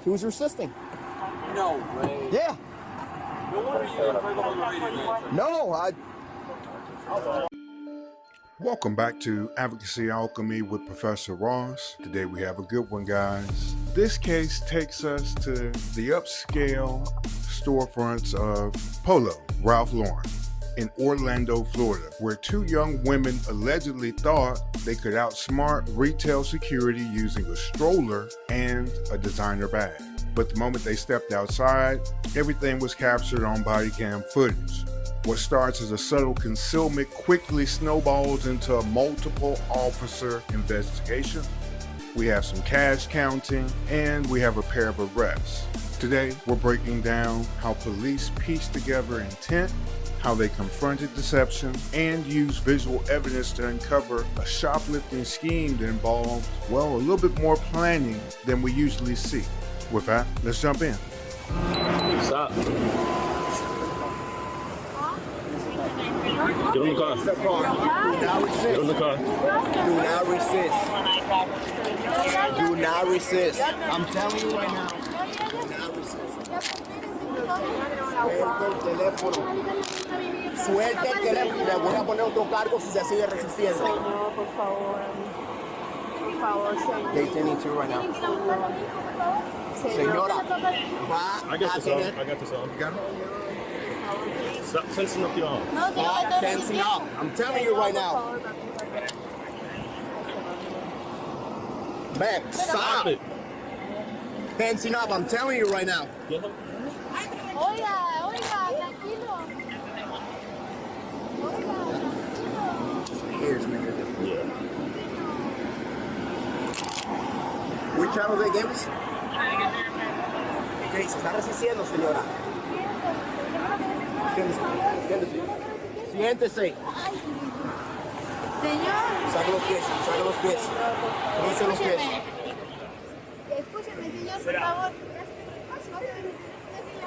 He was resisting. No way. Yeah. No wonder you didn't bring on the radio. No, Welcome back to Advocacy, Alchemy with Professor Ross. Today we have a good one, guys. This case takes us to the upscale storefronts of Polo Ralph Lauren in Orlando, Florida, where two young women allegedly thought they could outsmart retail security using a stroller and a designer bag. But the moment they stepped outside, everything was captured on Bodycam footage. What starts as a subtle concealment quickly snowballs into a multiple officer investigation. We have some cash counting, and we have a pair of arrests. Today, we're breaking down how police pieced together intent, how they confronted deception, and used visual evidence to uncover a shoplifting scheme that involved, well, a little bit more planning than we usually see. With that, let's jump in. Stop. Get on the car. Get on the car. do not resist. Do not resist. I'm telling you right now. Do not resist. Suelta el teléfono. Suelta el teléfono. Le voy a poner otro cargo si se sigue resistiendo. Señor, por favor. Por favor, señor. Detaining you right now. Señora, va I got a this on. tener... I got this on. Stop tensing up your arm. Stop tensing up. I'm telling you right now. Babe, stop. it. Tensing up. I'm telling you right now. Get him. Oiga, tranquilo. Here's me. Yeah. Which channel they gave us? Ok, se está resistiendo, señora. Siéntese. Señor. Saca los pies, saca los pies. Cruce los pies. Escúcheme, señor, por favor.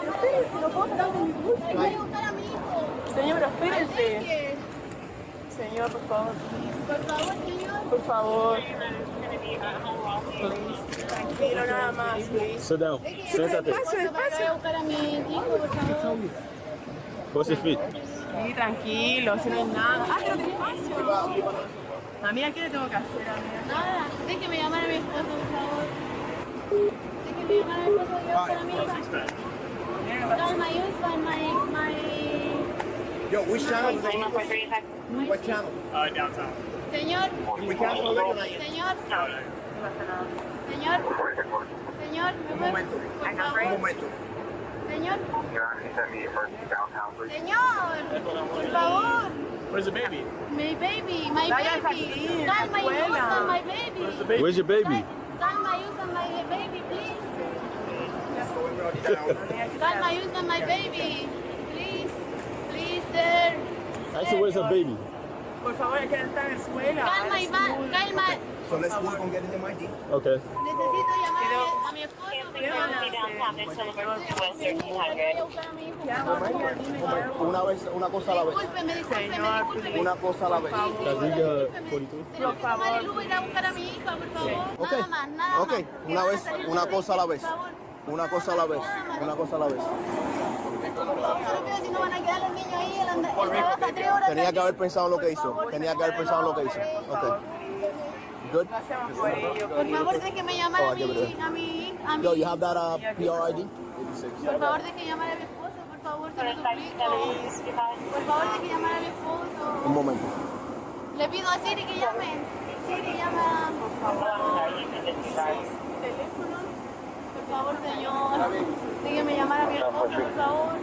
Espérense, lo puedo sacar de mi bolsa. Voy a buscar a mi hijo. Señora, espérense. Señor, por favor. Por favor, señor. Por favor. Please. Tranquilo, nada más, please. Sit down. Siéntate. Voy a buscar a mi hijo, por favor. What's his feet? Sí, tranquilo, si no hay nada. ¡Ah, pero despacio! Amiga, ¿qué le tengo que hacer, amiga? Nada, déjeme llamar a mi esposo, por favor. Déjeme llamar a mi esposo, voy a buscar a mi hija. Call my husband, my... Yo, which channel? What channel? Downtown. Señor. We cancel already, right? Señor. Señor. Señor, Un ¿me puede? momento. Por Un favor. momento. Señor. Señor, por favor. Where's the baby? My baby, my baby. Call my husband, my baby. Where's your baby? Call my husband, my baby, please. Call my husband, my baby. Please. Please, sir. Actually, where's her baby? Por favor, es que él está en la escuela. Calma, calma. So let's work on getting them ID. Okay. Necesito llamar a mi esposo. ¿Qué van a hacer? Una cosa a la vez. Discúlpeme. Una cosa a la vez. Can we get 42? Tengo que llamar el Uber a buscar a mi hija, por favor. Ok, Nada más, nada ok, más. una vez, una cosa a la vez. Por favor. Una cosa a la vez. Una cosa a la vez. Solo pido si no van a quedar los niños ahí, él trabaja 3 horas. Tenía que haber pensado en lo que hizo. Tenía que haber pensado en lo que hizo. Ok. Good. Hacemos por ello. Por favor, déjeme llamar a mi... Yo, you have that PR ID? Por favor, déjeme llamar a mi esposo, por favor, se lo suplico. Por favor, déjeme llamar a mi esposo. Un momento. Le pido a Siri que llame. Siri, llama. Por favor. Teléfono. Por favor, señor. Déjeme llamar a mi esposo, por favor.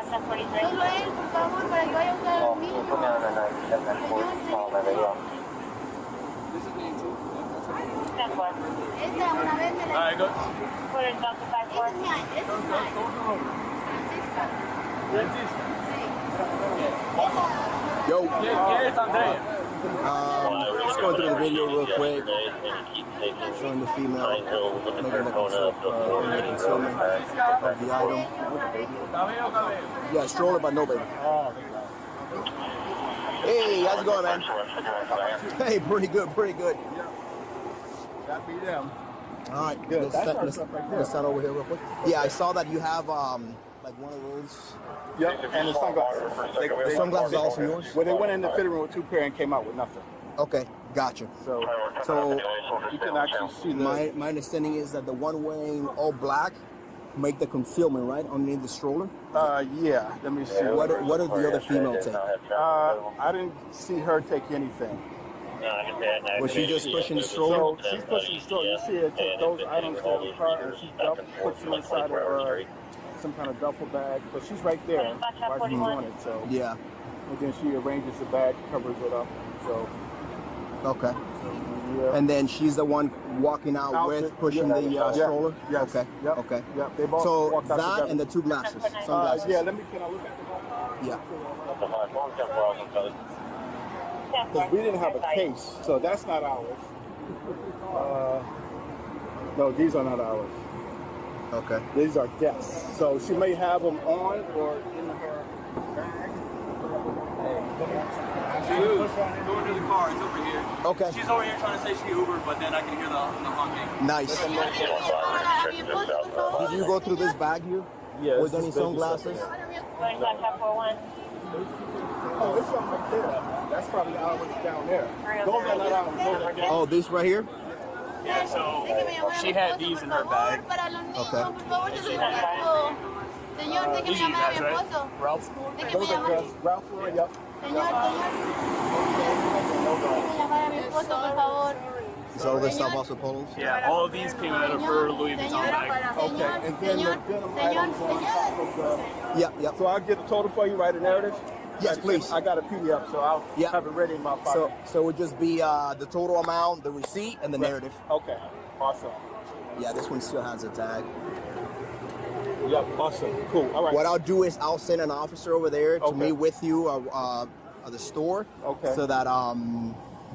Solo él, por favor, para que vaya a buscar al niño. Esa una vez me la... Go. Esa es mía, esa es mía. Francisca. Sí. Yo. ¿Quién es Andrea? Just going through the video real quick. Showing the female making the concealment of the item. Yeah, stroller, but no baby. Hey, how's it going, man? Hey, pretty good, pretty good. That be them. All right, Good. let's That's stand, our let's, stuff right there. let's stand over here real quick. Yeah, I saw that you have like one of those. Yep, and the sunglasses. The sunglasses are also yours? Well, they went in the fitting room with 2 pair and came out with nothing. Okay, gotcha. So you can actually see the... My understanding is that the one wearing all black make the concealment, right, underneath the stroller? Yeah, let me see. What did the other female take? I didn't see her take anything. Was she just pushing the stroller? So she's pushing the stroller. You see her take those items out of the car and she puts them inside of some kind of duffel bag. But she's right there while she's doing it. So Yeah. and then she arranges the bag, covers it up. So Okay. yeah. And then she's the one walking out with, pushing the stroller? Yes. Okay. Yep. Okay. Yep. They both So walked out that together. and the 2 glasses, sunglasses. Yeah. Can I look at the Yeah. Because we didn't have a case, so that's not ours. No, these are not ours. Okay. These are guests. So she may have them on or in her bag. Dude, go into the car. It's over here. Okay. She's over here trying to say she Uber, but then I can hear the honking. Nice. Did you go through this bag here? Yeah. With any sunglasses? Oh, there's something right there. That's probably ours down there. Those are not ours. Those are guests. Oh, this right here? Yeah, so she had these in her bag. Okay. Señor, déjeme llamar a mi esposo. Ralph. Déjeme Those are llamar. guests. Ralph Lauren, yep. Señor, déjeme llamar a mi esposo, por favor. Is all this stuff also polos? Yeah, all of these came out of her Louis Vuitton bag. Okay, and then the denim items on top of the... Yep, yep. So I'll get a total for you, write a narrative? Yes, please. I got a PDF, so I'll Yeah. have it ready in my pocket. So it would just be the total amount, the receipt, and the narrative. Okay, awesome. Yeah, this one still has a tag. Yep, awesome. Cool, all right. What I'll do is I'll send an officer over there to Okay. meet with you at the store. Okay. So that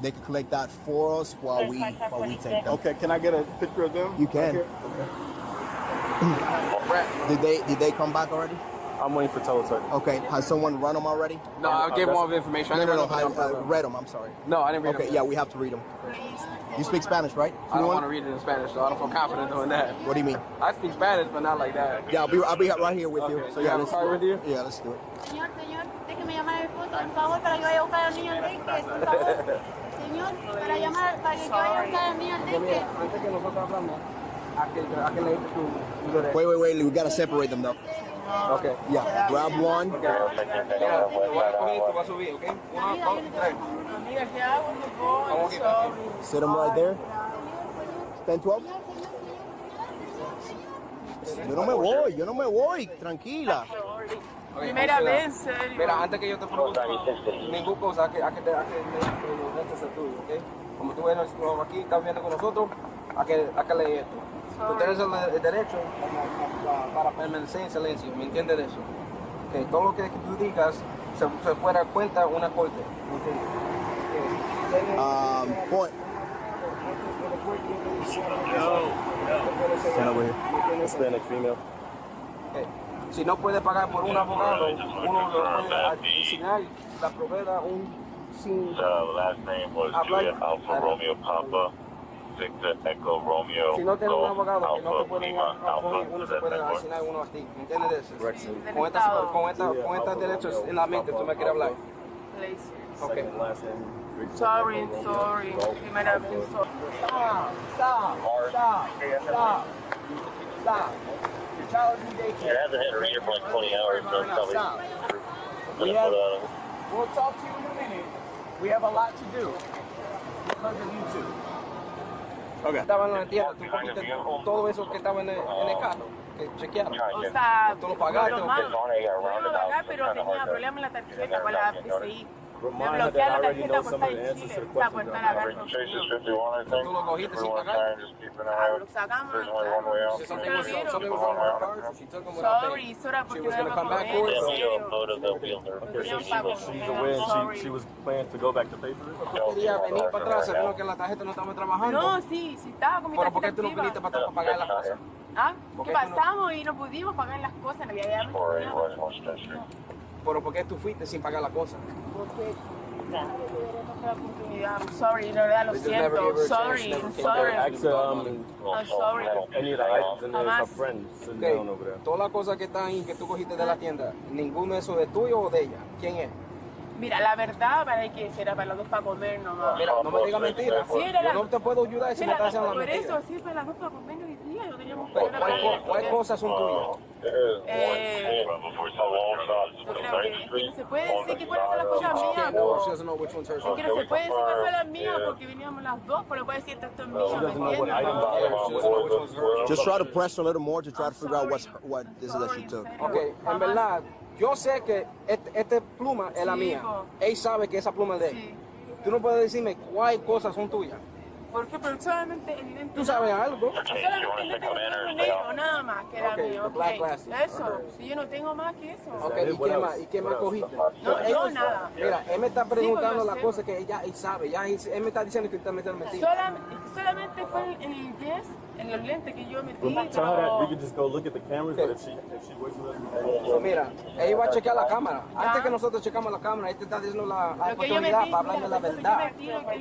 they can collect that for us while we take them. Okay, can I get a picture of them? You can. Right here? Did they come back already? I'm waiting for teletype. Okay. Has someone run them already? No, I gave them all the information. No, I no, didn't no. I read them. I'm sorry. No, I didn't read Okay. them. Yeah, we have to read them. You speak Spanish, right? I don't want to read it in Spanish, so I don't feel confident doing that. What do you mean? I speak Spanish, but not like that. Yeah, I'll be right here with you. Okay. So You yeah, have a let's card do with it. you? Yeah, let's do it. Señor, déjeme llamar a mi esposo, por favor, para que vaya a buscar al niño Enrique, por favor. Señor, para que yo vaya a buscar al niño Enrique. Antes que nosotros hablamos, ¿a qué le dices tú? Wait. We gotta separate them though. Okay. Yeah, grab one. Mira, te voy a coger y te voy a subir, ¿ok? 1, 2, 3. Amiga, ¿qué hago? No voy. Vamos aquí. Sit them right there. 10, 12. Yo no me voy, tranquila. Ok, Primera mira, vez, en serio. Mira, antes que yo te pregunte ningún cosa, a que te es tuyo, ¿ok? Como tú ves aquí, estás viendo con nosotros, a que lees esto. Tú tienes el derecho para permanecer en silencio, ¿me entiendes de eso? Que todo lo que tú digas se puede dar cuenta en una corte, ¿me entiendes? Point. Stand over here. Hispanic female. Okay. Si no puede pagar por un abogado, uno le puede asignar la propiedad sin last name was hablar. Juliet Alpha Romeo Papa Victor Echo Romeo Si no tienes un Golf abogado que no te Alpha pueden Lima Alpha uno se puede Network. asignar uno a ti, ¿me entiendes de eso? Correction. Con estos derechos en la mente, tú me quieres hablar. Please. Okay. Last name. Sorry. Primera vez, sorry. Stop. Your child is in It daycare. hasn't hit a reader for like 20 hours, so it's probably Stop. gonna We have- put on. We'll talk to you in a minute. We have a lot to do because of you two. Okay. Estaban en la tienda, tú cogiste todo eso que estaba en el carro, que chequearon. O sea, Tú lo pagaste, lo ¿o malo, qué? On a yo lo roundabout, pagué, it's pero kinda tenía hard to- problemas en la tarjeta con la PCI. Me Remind her bloquea that I la already tarjeta know por some of estar the en answers to Chile. the O sea, por questions. estar acá en Registration Estados Unidos. 51, I think. Tú lo cogiste sin Everyone's pagar. kind of just keeping an eye Lo out. sacamos. There's only one way out. So something was wrong with her car, so she took them without Sorry, paying. Sora, She porque was no gonna iba a come back comer, for it. en Yeah, we got a serio. photo that we'll Okay, so Sorry. she's aware and she was planning to go back to pay for this? Tú querías venir para atrás, sabiendo que la tarjeta no estaba trabajando. No, sí estaba con mi Pero ¿por qué tarjeta tú no viniste activa. para pagar las cosas? ¿Ah? ¿Por ¿Qué qué tú no- pasamos y no pudimos pagar las cosas? La había for a Rushmore Street. Pero ¿por qué tú fuiste sin pagar las cosas? Porque I'm sorry, de verdad, lo They just never gave her siento. a chance, Sorry, never I'm came sorry. back. I'm sorry. Any of the items in there is her Jamás. friend sitting Okay. down over there. Todas las cosas que están ahí, que tú cogiste de la tienda, ninguno de esos es tuyo o de ella. ¿Quién es? Mira, la verdad, para que era para los dos para comer nomás. Mira, no me digas mentiras. Sí, era Yo no te puedo ayudar si me estás haciendo la por mentira. eso, sí, para las dos para comer hoy día. No teníamos Pero, ¿cuáles cosas son tuyas? Yo creo que no se puede decir que cuáles son las cosas mías. No, she doesn't know which one's hers. Es que no se puede decir cuáles son las mías porque veníamos las dos, pero puede decir esto es mío, ¿me entiendes? She doesn't know which one's hers. Just try to press her a little more to try to figure out what this is that she took. Ok, en verdad, yo sé que esta pluma es la mía. Él sabe que esa pluma es de él. Sí. Tú no puedes decirme cuáles cosas son tuyas. Porque pero solamente el lente. Tú sabes algo. Solamente el lente negro, nada más que era Okay, mío. the black ok. glasses. Eso, si yo no tengo más que eso. Ok, ¿y qué más cogiste? No, yo nada. Mira, él me está preguntando yo las sé. cosas que él sabe. Él me está diciendo que usted me está metiendo. Solamente fue en el yes, en los lentes que yo metí. Tell her that we Pero could just go look at the cameras, but if she works with us, So, mira, ella va a chequear la cámara. Antes que nosotros checamos la cámara, él te está diciendo la lo que yo oportunidad metí, para hablarme la verdad. yo metí lo que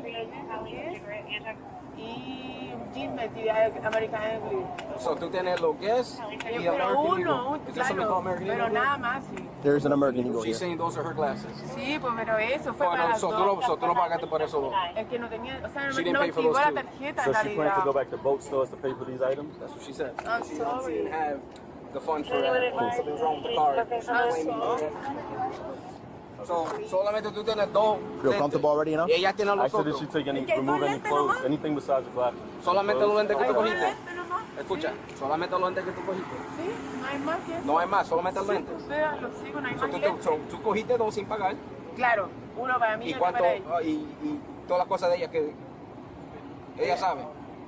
y un jean metí de American English. So, tú tienes los guests y Pero American Eagle. uno, Is there something called claro, American pero Eagle? nada más, sí. There's an American Eagle She's here. saying those are her glasses. Sí, pues pero eso fue Oh, para no, las so dos. tú no pagaste por eso dos. Es que no tenía, o sea, She didn't no pay for activó those la two. tarjeta so en she plans to go realidad. back to boat stores to pay for these items. That's what she said. I'm She sorry. didn't have the funds for that. Something's wrong with the car. She's claiming it. So, solamente tú tienes dos. Feel lentes. comfortable already now? Y ella tiene I los said, did otros. she take any, Okay, remove any lente clothes, nomás. anything besides the glasses? Solamente los lentes que tú ¿Hay un cogiste. lente nomás? Escucha, solamente los lentes que tú cogiste. Sí, no hay más que eso. No hay más, solamente los Sí, lentes. pues, vea, lo sigo, no hay So, más tú, lentes. tú cogiste dos sin pagar. Claro, uno para mí ¿Y y otro cuánto? para ella. Y todas las cosas de ella que ella sabe.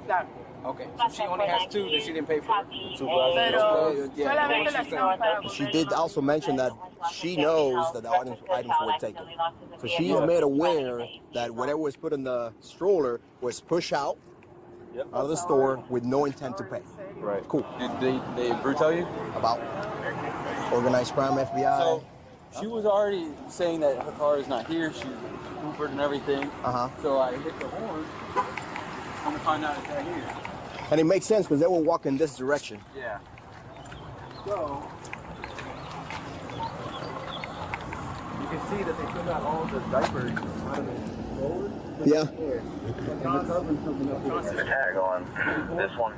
Claro. Okay, so she only has two that she didn't pay for. Two glasses. Pero Yeah. solamente la hacemos para comer. She did also mention that she knows that the items were taken. So she's made aware that whatever was put in the stroller was pushed out of the store with no intent to pay. Right. Cool. Did they tell you? About organized crime, FBI. So she was already saying that her car is not here. She's Ubered and everything. Uh-huh. So I hit the horn. I'm to find out it's right here. And it makes sense because they were walking this direction. Yeah. So You can see that they took out all the diapers out of the stroller. Yeah. The tag on this one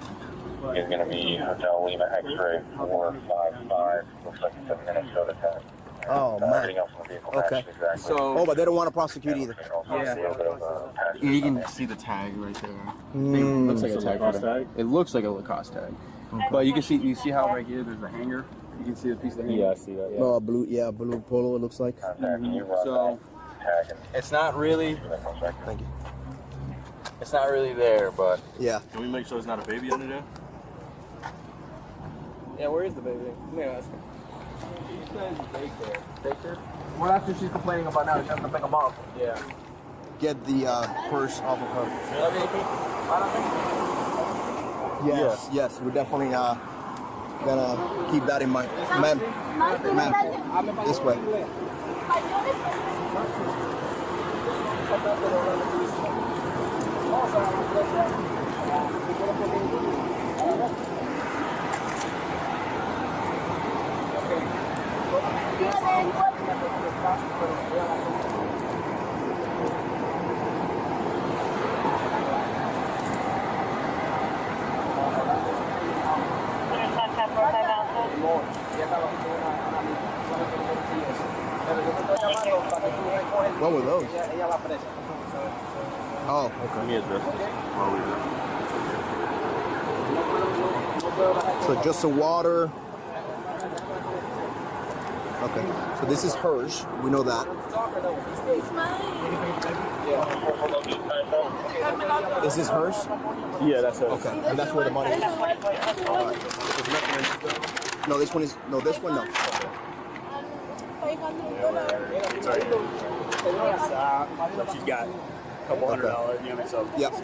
is going to be Hotel Lima X-ray 455. Looks like it's a Minnesota tag. Oh, man. Everything else in the vehicle Okay. matches exactly. So Oh, but they don't want to prosecute either. Yeah. you can see the tag right there. Mm. Looks like a tag. Lacoste tag? It looks like a Lacoste tag. But you can see how right here there's a hanger. You can see the piece of the hanger. Yeah, I see that. Yeah. Oh, blue polo, it looks like. So it's not really. Thank you. It's not really there, but Yeah. Can we make sure there's not a baby under there? Yeah, where is the baby? Yeah, daycare. Well, that's what she's complaining about now. She has to pick them up. Yeah. Get the purse off of her. Yes, yes, we're definitely gonna keep that in mind. Ma'am, this way. What were those? Oh, okay. Let me address this while we're there. So just the water. Okay, so this is hers. We know that. Is this hers? Yeah, that's it. Okay, and that's where the money is. No, this one is. No, this one no. She's got a couple $100, you know, so. Yep.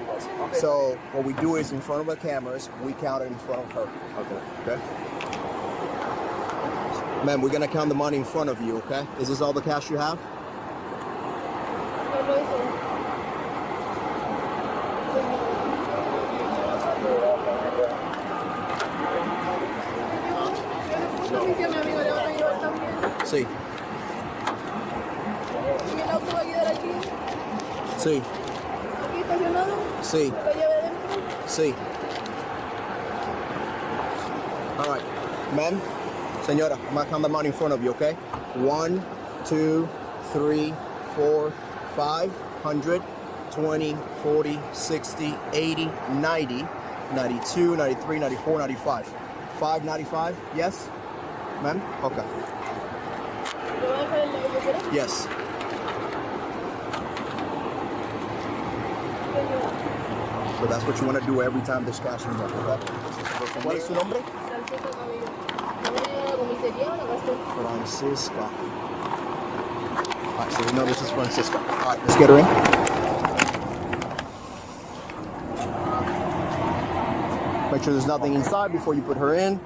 So what we do is in front of the cameras, we count it in front of her. Okay. Ma'am, we're gonna count the money in front of you. Okay. Is this all the cash you have? Sí. ¿Y el auto va a quedar aquí? Sí. ¿Aquí estacionado? Sí. ¿La llave adentro? Sí. All right. Ma'am, señora, I'm gonna count them out in front of you, okay? 1, 2, 3, 4, 5, 100, 20, 40, 60, 80, 90, 92, 93, 94, 95. 595, yes? Ma'am? Okay. ¿Lo va a dejar en la billetera? Yes. So that's what you want to do every time there's cash involved, okay? ¿Cuál es su nombre? Francisca Cabello. ¿No va a ir a la comisaría o a la cárcel? Francisca. All right, so we know this is Francisca. All right, let's get her in. Make sure there's nothing inside before you put her in.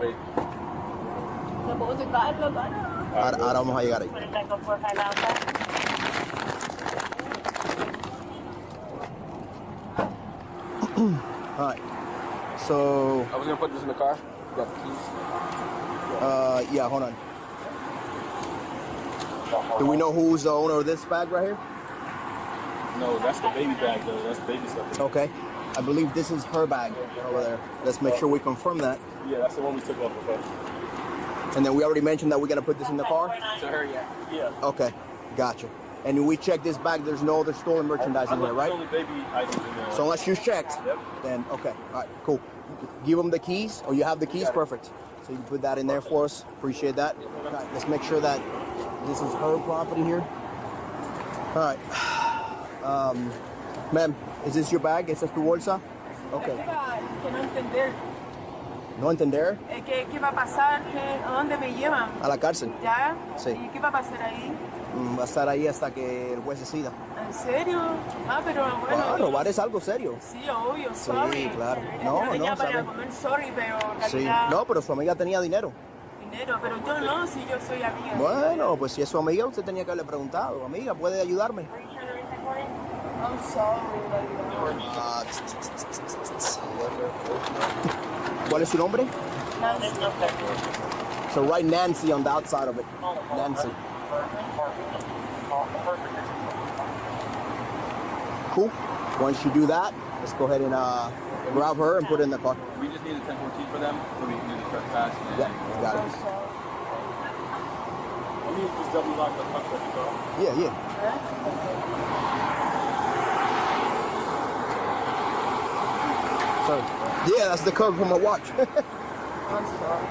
¿La puedo sacar, la cara? Ahora vamos a llegar ahí. All right. So, I was gonna put this in the car. You got the keys. yeah, hold on. Do we know who's the owner of this bag right here? No, that's the baby bag though. That's baby stuff. Okay. I believe this is her bag over there. Let's make sure we confirm that. Yeah, that's the one we took off of her. And then we already mentioned that we're gonna put this in the car? To her, yeah. Yeah. Okay, gotcha. And we check this bag, there's no other stolen merchandise in there, right? Only baby items in there. So unless you checked, Yep. then okay, all right, cool. Give them the keys, or you have the keys, perfect. So you can put that in there for us, appreciate that. All right, let's make sure that this is her property here. All right, ma'am, is this your bag? ¿Esa es tu bolsa? Okay. Que no entender. ¿No entender? ¿Qué va a pasar? ¿A dónde me llevan? A la cárcel. ¿Ya? Sí. ¿Y qué va a pasar ahí? Va a estar ahí hasta que el juez decida. ¿En serio? Ah, pero bueno. Ah, robar es algo serio. Sí, obvio, sorry. Sí, claro. Yo No, venía no, para sabe. comer sorry, pero en Sí. realidad No, pero su amiga tenía dinero. dinero. Pero yo no, si yo soy amiga. Bueno, pues si es su amiga, usted tenía que haberle preguntado. Amiga, ¿puede ayudarme? I'm sorry. Ah, ¿Cuál es su nombre? So write Nancy on the outside of it. Nancy. Cool. Once you do that, let's go ahead and grab her and put her in the car. We just need a 1014 for them so we can do the trespass. Yeah, got it. I need to just double lock the cuffs of the car. Yeah, yeah. So, yeah, that's the code for my watch. I'm sorry.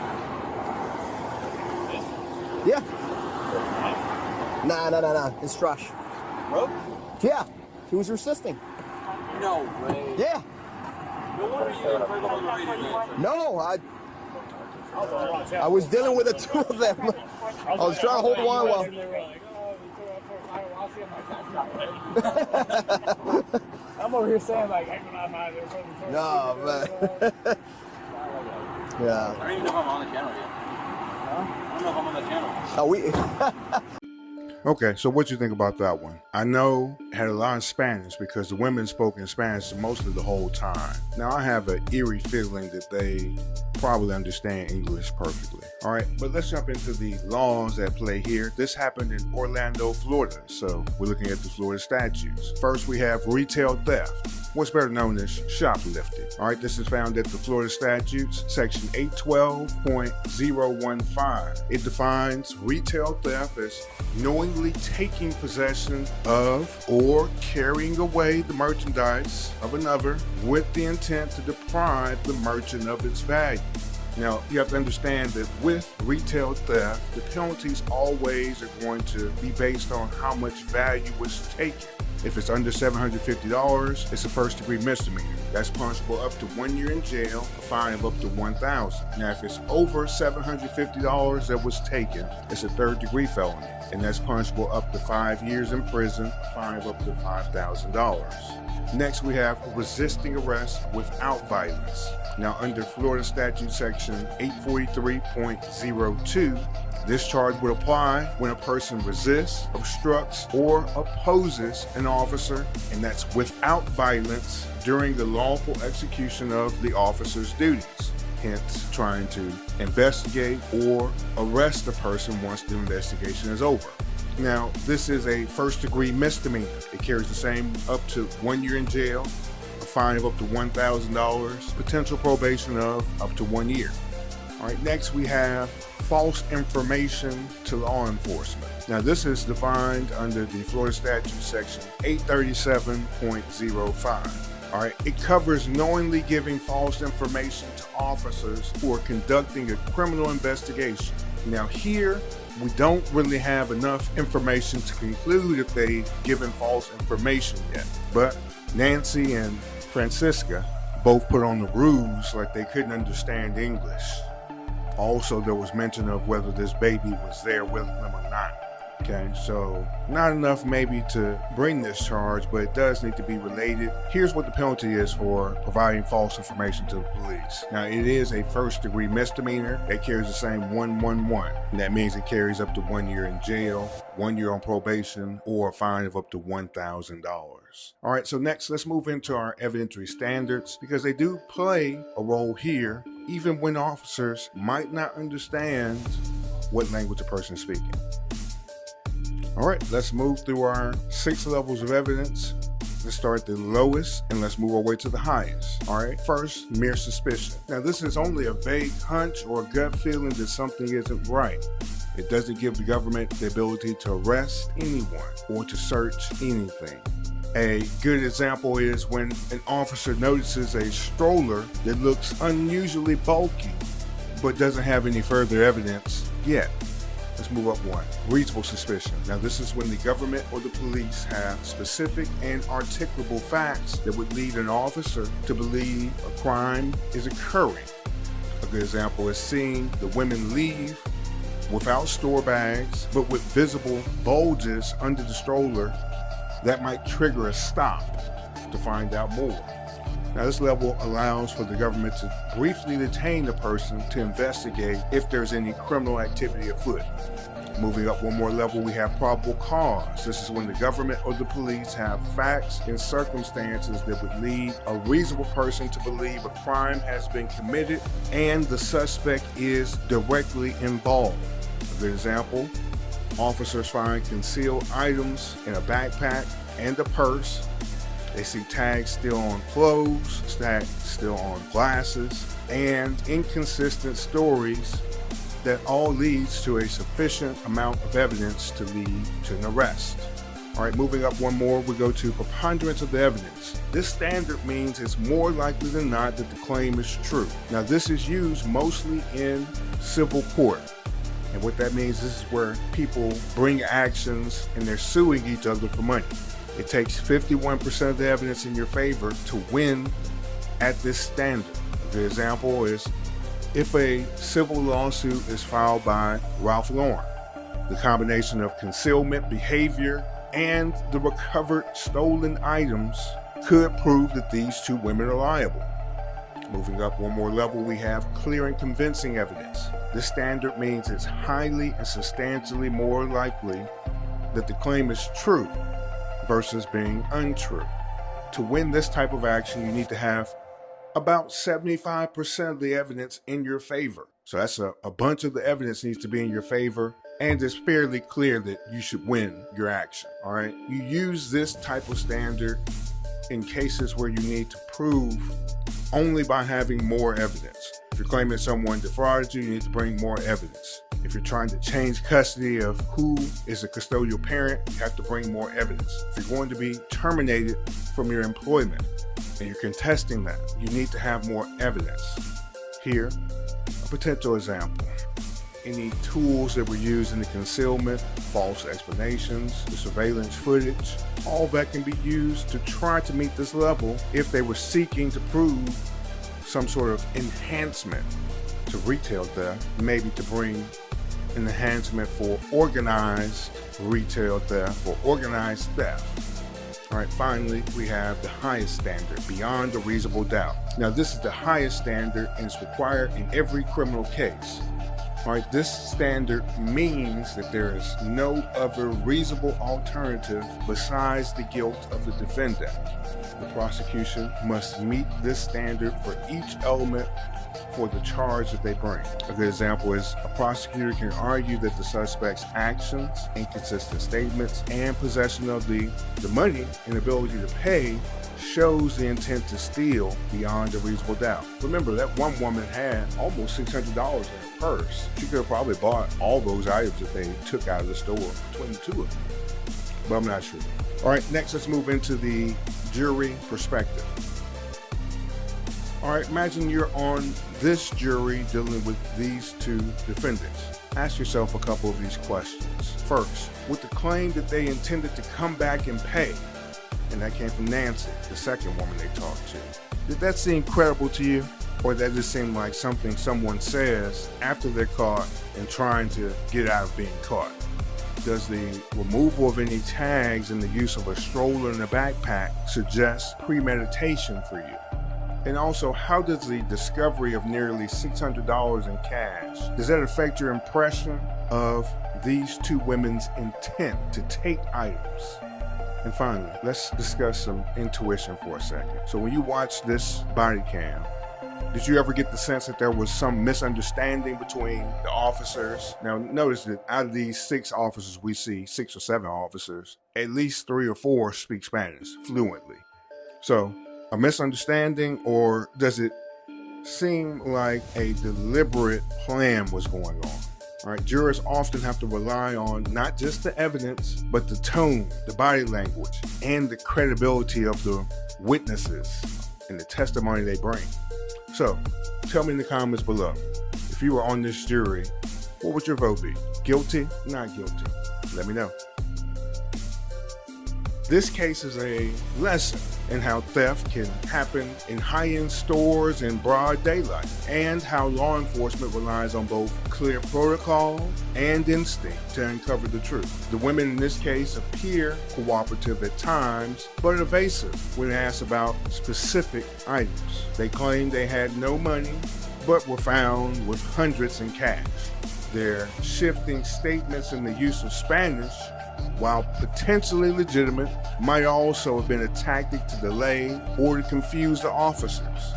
Yeah. Nah. It's trash. Bro? Yeah. He was resisting. No way. Yeah. No wonder you didn't bring on the radio. No, I was dealing with the two of them. I was trying to hold one while. I'm over here saying like, No, man. Yeah. I don't even know if I'm on the channel yet. I don't know if I'm on the channel. Oh, we. Okay, so what you think about that one? I know it had a lot of Spanish because the women spoke in Spanish mostly the whole time. Now I have an eerie feeling that they probably understand English perfectly. All right, but let's jump into the laws at play here. This happened in Orlando, Florida, so we're looking at the Florida statutes. First, we have retail theft, what's better known as shoplifting. All right, this is found at the Florida statutes, section 812.015. It defines retail theft as knowingly taking possession of or carrying away the merchandise of another with the intent to deprive the merchant of its value. Now, you have to understand that with retail theft, the penalties always are going to be based on how much value was taken. If it's under $750, it's a first-degree misdemeanor. That's punishable up to 1 year in jail, a fine of up to $1,000. Now, if it's over $750 that was taken, it's a third-degree felony, and that's punishable up to 5 years in prison, a fine of up to $5,000. Next, we have resisting arrest without violence. Now, under Florida Statute Section 843.02, this charge would apply when a person resists, obstructs, or opposes an officer, and that's without violence during the lawful execution of the officer's duties. hence trying to investigate or arrest the person once the investigation is over. Now, this is a first-degree misdemeanor. It carries the same up to 1 year in jail, a fine of up to $1,000, potential probation of up to 1 year. All right, next we have false information to law enforcement. Now, this is defined under the Florida statute section 837.05. All right, it covers knowingly giving false information to officers who are conducting a criminal investigation. Now, here, we don't really have enough information to conclude if they've given false information yet. But Nancy and Francisca both put on the ruse like they couldn't understand English. Also, there was mention of whether this baby was there with them or not. Okay, so not enough maybe to bring this charge, but it does need to be related. Here's what the penalty is for providing false information to the police. Now, it is a first-degree misdemeanor that carries the same 111. And that means it carries up to 1 year in jail, 1 year on probation, or a fine of up to $1,000. All right, so next, let's move into our evidentiary standards, because they do play a role here, even when officers might not understand what language a person is speaking. All right, let's move through our 6 levels of evidence. Let's start at the lowest and let's move our way to the highest. All right, first, mere suspicion. Now, this is only a vague hunch or gut feeling that something isn't right. It doesn't give the government the ability to arrest anyone or to search anything. A good example is when an officer notices a stroller that looks unusually bulky, but doesn't have any further evidence yet. Let's move up one. Reasonable suspicion. Now, this is when the government or the police have specific and articulable facts that would lead an officer to believe a crime is occurring. A good example is seeing the women leave without store bags, but with visible bulges under the stroller that might trigger a stop to find out more. Now, this level allows for the government to briefly detain the person to investigate if there's any criminal activity afoot. Moving up one more level, we have probable cause. This is when the government or the police have facts and circumstances that would lead a reasonable person to believe a crime has been committed and the suspect is directly involved. A good example, officers find concealed items in a backpack and a purse. They see tags still on clothes, tags still on glasses, and inconsistent stories that all leads to a sufficient amount of evidence to lead to an arrest. All right, moving up one more, we go to preponderance of the evidence. This standard means it's more likely than not that the claim is true. Now, this is used mostly in civil court. And what that means, this is where people bring actions and they're suing each other for money. It takes 51% of the evidence in your favor to win at this standard. The example is if a civil lawsuit is filed by Ralph Lauren, the combination of concealment behavior and the recovered stolen items could prove that these two women are liable. Moving up one more level, we have clear and convincing evidence. This standard means it's highly and substantially more likely that the claim is true versus being untrue. To win this type of action, you need to have about 75% of the evidence in your favor. So that's a bunch of the evidence needs to be in your favor, and it's fairly clear that you should win your action, all right? You use this type of standard in cases where you need to prove only by having more evidence. If you're claiming someone defrauded you, you need to bring more evidence. If you're trying to change custody of who is a custodial parent, you have to bring more evidence. If you're going to be terminated from your employment and you're contesting that, you need to have more evidence. Here, a potential example. Any tools that were used in the concealment, false explanations, the surveillance footage, all that can be used to try to meet this level if they were seeking to prove some sort of enhancement to retail theft, maybe to bring an enhancement for organized retail theft or organized theft. All right, finally, we have the highest standard, beyond a reasonable doubt. Now, this is the highest standard and it's required in every criminal case. All right, this standard means that there is no other reasonable alternative besides the guilt of the defendant. The prosecution must meet this standard for each element for the charge that they bring. A good example is a prosecutor can argue that the suspect's actions, inconsistent statements, and possession of the money and ability to pay shows the intent to steal beyond a reasonable doubt. Remember, that one woman had almost $600 in her purse. She could have probably bought all those items that they took out of the store between the two of them, but I'm not sure. All right, next let's move into the jury perspective. All right, imagine you're on this jury dealing with these two defendants. Ask yourself a couple of these questions. First, with the claim that they intended to come back and pay, and that came from Nancy, the second woman they talked to, did that seem credible to you? Or that just seemed like something someone says after they're caught and trying to get out of being caught? Does the removal of any tags and the use of a stroller and a backpack suggest premeditation for you? And also, how does the discovery of nearly $600 in cash, does that affect your impression of these two women's intent to take items? And finally, let's discuss some intuition for a second. So when you watch this body cam, did you ever get the sense that there was some misunderstanding between the officers? Now, notice that out of these 6 officers we see, 6 or 7 officers, at least 3 or 4 speak Spanish fluently. So, a misunderstanding, or does it seem like a deliberate plan was going on? All right, jurors often have to rely on not just the evidence, but the tone, the body language, and the credibility of the witnesses and the testimony they bring. So, tell me in the comments below, if you were on this jury, what would your vote be? Guilty, not guilty? Let me know. This case is a lesson in how theft can happen in high-end stores in broad daylight, and how law enforcement relies on both clear protocol and instinct to uncover the truth. The women in this case appear cooperative at times, but evasive when asked about specific items. They claim they had no money, but were found with hundreds in cash. Their shifting statements and the use of Spanish, while potentially legitimate, might also have been a tactic to delay or to confuse the officers.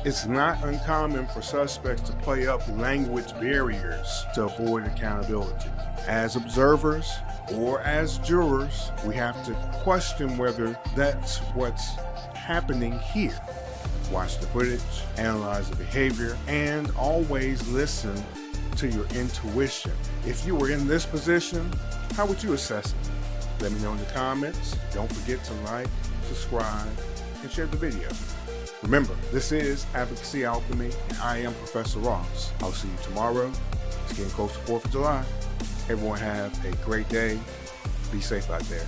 It's not uncommon for suspects to play up language barriers to avoid accountability. As observers or as jurors, we have to question whether that's what's happening here. Watch the footage, analyze the behavior, and always listen to your intuition. If you were in this position, how would you assess it? Let me know in the comments. Don't forget to like, subscribe, and share the video. Remember, this is Advocacy Alchemy, and I am Professor Ross. I'll see you tomorrow. It's getting close to 4th of July. Everyone have a great day. Be safe out there.